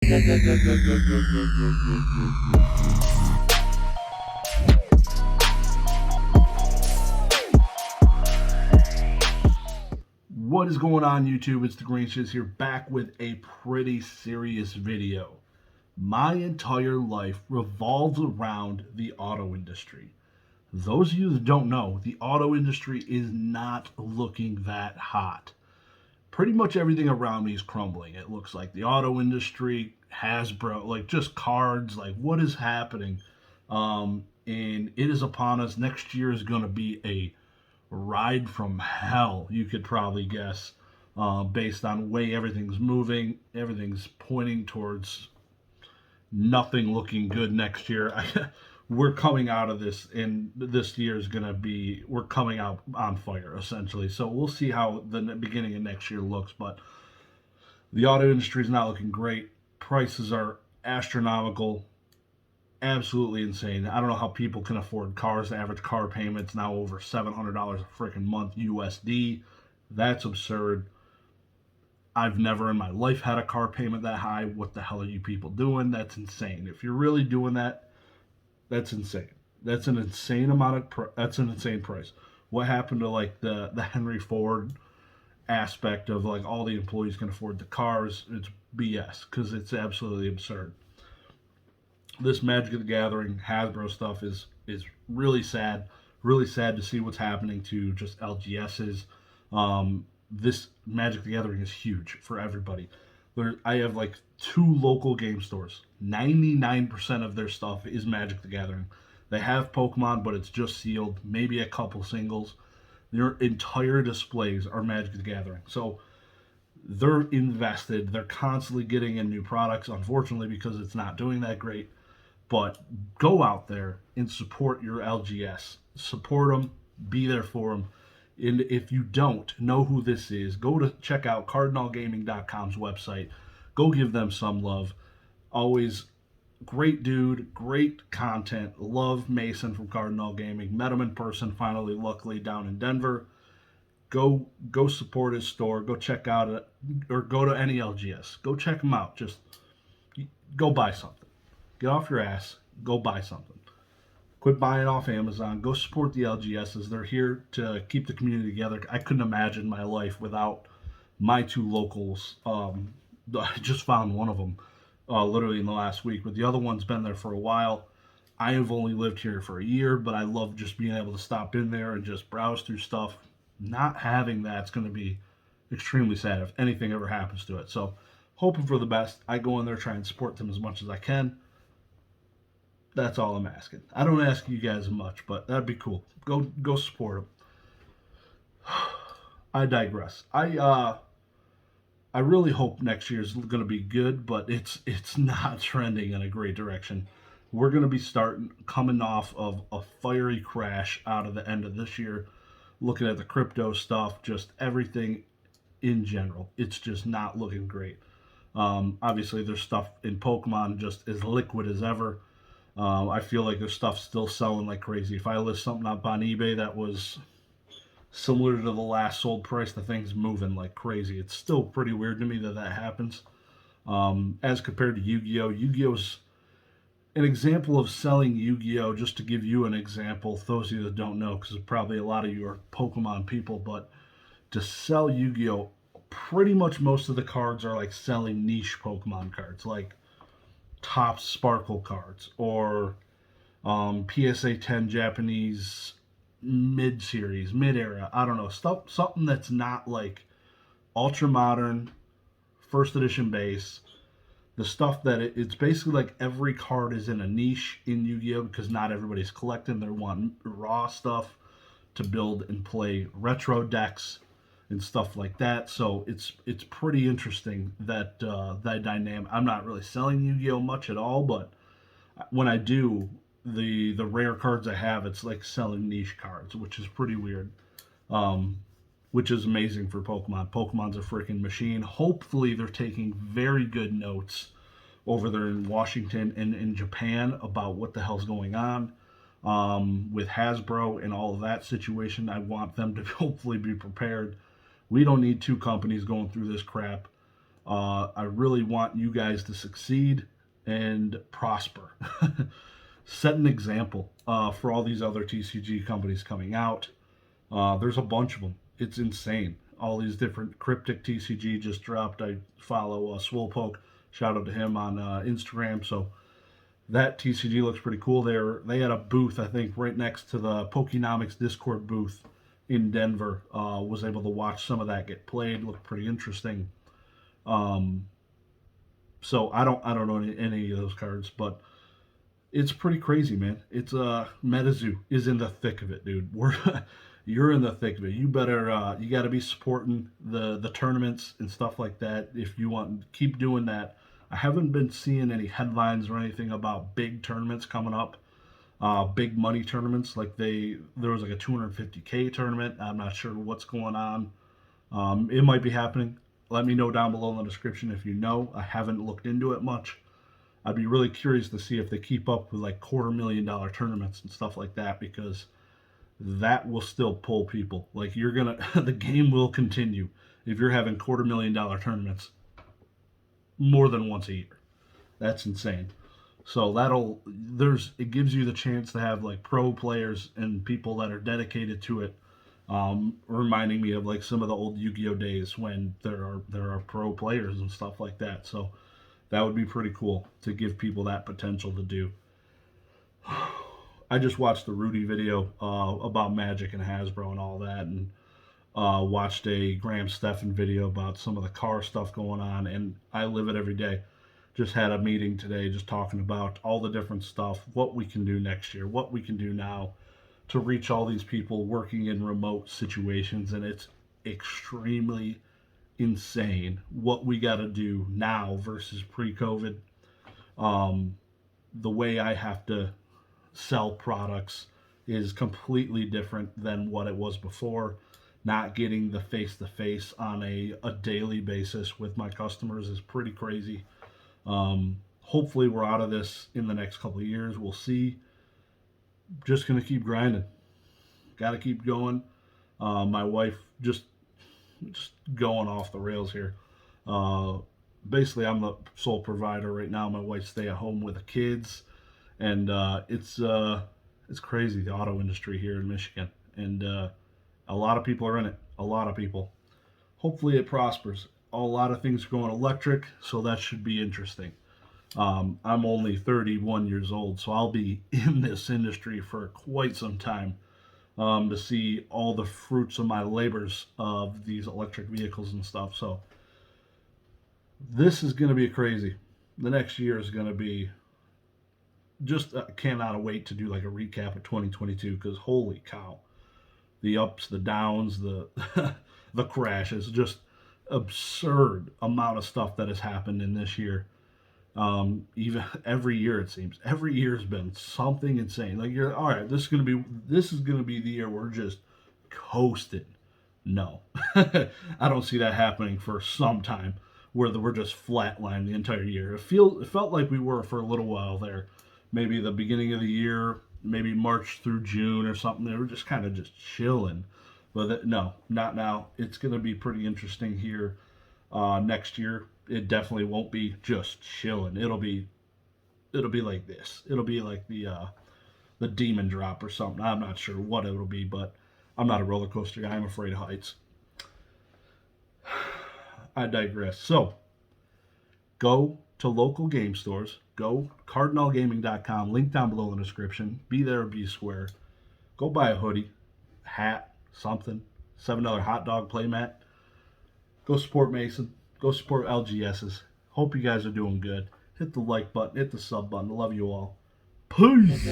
What is going on, YouTube? It's Dagreenshiz here, back with a pretty serious video. My entire life revolves around the auto industry. Those of you that don't know, the auto industry is not looking that hot. Pretty much everything around me is crumbling. It looks like the auto industry, Hasbro, like just cards, like what is happening? And it is upon us. Next year is going to be a ride from hell, you could probably guess, based on the way everything's moving. Everything's pointing towards nothing looking good next year. We're coming out of this, and this year is going to be, we're coming out on fire, essentially. So we'll see how the beginning of next year looks, but the auto industry is not looking great. Prices are astronomical, absolutely insane. I don't know how people can afford cars. The average car payment's now over $700 a freaking month USD. That's absurd. I've never in my life had a car payment that high. What the hell are you people doing? That's insane. If you're really doing that, that's insane. That's an insane amount of that's an insane price. What happened to like the Henry Ford aspect of like all the employees can afford the cars? It's BS because it's absolutely absurd. This Magic the Gathering Hasbro stuff is really sad. Really sad to see what's happening to just LGSs. This Magic the Gathering is huge for everybody. I have like 2 local game stores. 99% of their stuff is Magic the Gathering. They have Pokemon, but it's just sealed. Maybe a couple singles. Their entire displays are Magic the Gathering. So they're invested. They're constantly getting in new products, unfortunately, because it's not doing that great. But go out there and support your LGS. Support them. Be there for them. And if you don't know who this is, go to check out cardinalgaming.com's website. Go give them some love. Always great dude, great content. Love Mason from Cardinal Gaming. Met him in person finally, luckily, down in Denver. Go support his store. Go check out it, or go to any LGS. Go check him out. Just go buy something. Get off your ass. Go buy something. Quit buying off Amazon. Go support the LGSs. They're here to keep the community together. I couldn't imagine my life without my 2 locals. I just found one of them literally in the last week, but the other one's been there for a while. I have only lived here for a year, but I love just being able to stop in there and just browse through stuff. Not having that's going to be extremely sad if anything ever happens to it. So hoping for the best. I go in there, try and support them as much as I can. That's all I'm asking. I don't ask you guys much, but that'd be cool. Go support them. I digress. I really hope next year is going to be good, but it's not trending in a great direction. We're going to be coming off of a fiery crash out of the end of this year. Looking at the crypto stuff, just everything in general, it's just not looking great. Obviously, there's stuff in Pokemon just as liquid as ever. I feel like there's stuff still selling like crazy. If I list something up on eBay that was similar to the last sold price, the thing's moving like crazy. It's still pretty weird to me that happens. As compared to Yu-Gi-Oh! Yu-Gi-Oh's an example of selling Yu-Gi-Oh! Just to give you an example, those of you that don't know, because probably a lot of you are Pokemon people, but to sell Yu-Gi-Oh! Pretty much most of the cards are like selling niche Pokemon cards, like top sparkle cards or PSA 10 Japanese mid-series, mid-era, I don't know, something that's not like ultra modern, first edition base. The stuff that it's basically like every card is in a niche in Yu-Gi-Oh! Because not everybody's collecting. They're wanting raw stuff to build and play retro decks and stuff like that. So it's pretty interesting that that dynamic. I'm not really selling Yu-Gi-Oh! Much at all, but when I do, the rare cards I have, it's like selling niche cards, which is pretty weird. Which is amazing for Pokemon. Pokemon's a freaking machine. Hopefully they're taking very good notes over there in Washington and in Japan about what the hell's going on with Hasbro and all of that situation. I want them to hopefully be prepared. We don't need 2 companies going through this crap. I really want you guys to succeed and prosper. Set an example for all these other TCG companies coming out. There's a bunch of them. It's insane. All these different cryptic TCG just dropped. I follow Swolepoke. Shout out to him on Instagram. So that TCG looks pretty cool. They had a booth, I think, right next to the Pokenomics Discord booth in Denver. Was able to watch some of that get played. Looked pretty interesting. Um, so I don't know any of those cards, but it's pretty crazy, man. It's MetaZoo is in the thick of it, dude. You're in the thick of it. You better you got to be supporting the tournaments and stuff like that if you want. Keep doing that. I haven't been seeing any headlines or anything about big tournaments coming up, big money tournaments. Like there was like a 250K tournament. I'm not sure what's going on. It might be happening. Let me know down below in the description if you know. I haven't looked into it much. I'd be really curious to see if they keep up with like $250,000 tournaments and stuff like that, because that will still pull people. Like you're gonna, the game will continue if you're having $250,000 tournaments more than once a year. That's insane. So it gives you the chance to have like pro players and people that are dedicated to it. Reminding me of like some of the old Yu-Gi-Oh days when there are pro players and stuff like that. So that would be pretty cool to give people that potential to do. I just watched the Rudy video about Magic and Hasbro and all that, and watched a Graham Stephan video about some of the car stuff going on, and I live it every day. Just had a meeting today just talking about all the different stuff, what we can do next year, what we can do now to reach all these people working in remote situations, and it's extremely insane what we got to do now versus pre-COVID. The way I have to sell products is completely different than what it was before. Not getting the face-to-face on a daily basis with my customers is pretty crazy. Hopefully we're out of this in the next couple of years. We'll see. Just going to keep grinding. Got to keep going. My wife just going off the rails here. Basically, I'm the sole provider right now. My wife stay at home with the kids, and it's crazy, the auto industry here in Michigan, and a lot of people are in it. A lot of people. Hopefully, it prospers. A lot of things are going electric, so that should be interesting. I'm only 31 years old, so I'll be in this industry for quite some time. To see all the fruits of my labors of these electric vehicles and stuff. So this is going to be crazy. The next year is going to be just, cannot wait to do like a recap of 2022, because holy cow, the ups, the downs, the the crashes, just absurd amount of stuff that has happened in this year. Even every year, it seems every year's been something insane. Like, you're all right, this is gonna be the year we're just coasting. No. I don't see that happening for some time, where we're just flatlined the entire year. It felt like we were for a little while there, maybe the beginning of the year, maybe March through June or something. They were just kind of just chilling, but no, not now. It's gonna be pretty interesting here next year. It definitely won't be just chilling. It'll be like this. It'll be like the demon drop or something. I'm not sure what it'll be, but I'm not a roller coaster guy. I'm afraid of heights. I digress. So go to local game stores. Go cardinalgaming.com. Link down below in the description. Be there or be square. Go buy a hoodie, hat, something. $7 hot dog playmat. Go support Mason. Go support LGS's. Hope you guys are doing good. Hit the like button. Hit the sub button. I love you all. Peace.